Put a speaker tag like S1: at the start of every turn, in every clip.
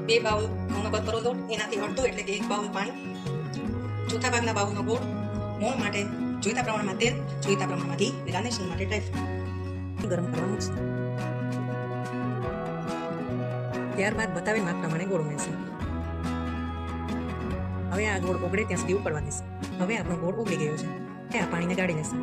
S1: 2 bowl ઘઉંનો કતરો લોટ, એનાથી અડધો એટલે કે 1 બાઉલ પાણી, ચોથા ભાગના બાઉલનો ગોળ, મોણ માટે જોઈતા પ્રમાણમાં તેલ, જોઈતા પ્રમાણમાં ઘી, ગાર્નિશિંગ માટે ડ્રાયફ્રૂટ ગરમ કરવાનું છે. ત્યારબાદ બતાવેલ માપ પ્રમાણે ગોળ ઉમેરશું. હવે આ ગોળ ઓગળે ત્યાં સુધી ઉકળવા દેશું. હવે આપણો ગોળ ઓગળી ગયો છે. આ પાણીને ગાળી લેશું.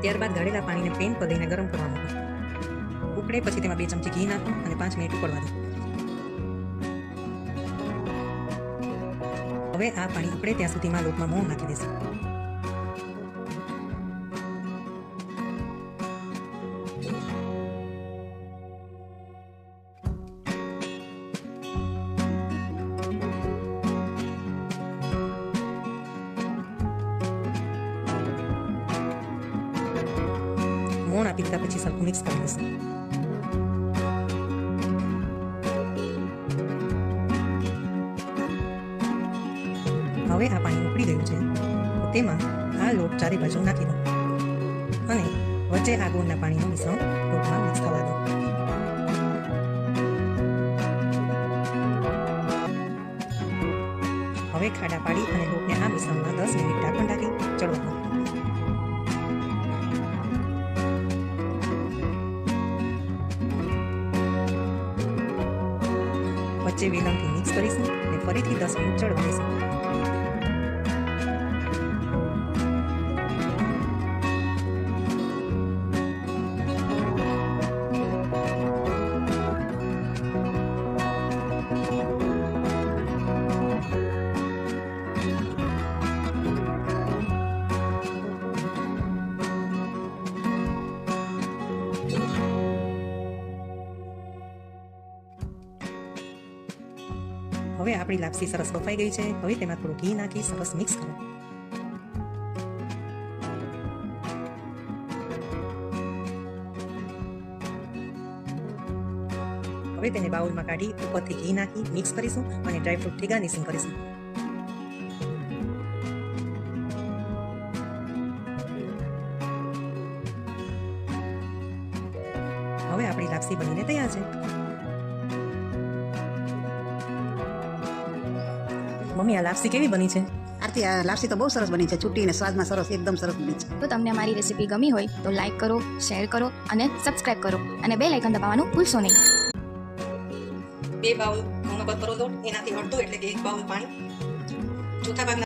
S1: ત્યારબાદ ગાળેલા પાણીને પેન પર દઈને ગરમ કરવા મૂકો. ઉકળે પછી તેમાં 2 ચમચી ઘી નાખો અને 5 મિનિટ ઉકળવા દો. હવે આ પાણી ઉકળે ત્યાં સુધીમાં લોટમાં મોણ નાખી દેશું. મોણ આપી દીધા પછી સરખું મિક્સ કરી દઈશું. હવે આ પાણી ઉકળી ગયું છે, તો તેમાં આ લોટ ચારે બાજુ નાખી દો અને વચ્ચે આ ગોળના પાણીનું મિશ્રણ લોટમાં મિક્સ થવા દો. હવે ખાડા પાડી અને લોટને આ મિશ્રણમાં 10 મિનિટ ઢાંકણ ઢાંકી ચડવા દો. વચ્ચે વેલણથી મિક્સ કરીશું અને ફરીથી 10 મિનિટ ચડવા દઈશું. હવે આપણી લાપસી સરસ બફાઈ ગઈ છે. હવે તેમાં થોડું ઘી નાખી સરસ મિક્સ કરો. હવે તેને બાઉલમાં કાઢી ઉપરથી ઘી નાખી મિક્સ કરીશું અને ડ્રાયફ્રૂટથી ગાર્નિશિંગ કરીશું. હવે આપણી લાપસી બનીને તૈયાર છે. મમ્મી, આ લાપસી કેવી બની છે?
S2: આરતી, આ લાપસી તો બહુ સરસ બની છે. છૂટી અને સ્વાદમાં સરસ, એકદમ સરસ બની છે.
S3: તો તમને અમારી રેસીપી ગમી હોય તો લાઈક કરો, શેર કરો અને સબસ્ક્રાઇબ કરો અને બેલ આઇકન દબાવવાનું ભૂલશો નહીં.
S1: 2 બાઉલ ઘઉંનો કતરો લોટ, એનાથી અડધો એટલે કે 1 બાઉલ પાણી, ચોથા ભાગના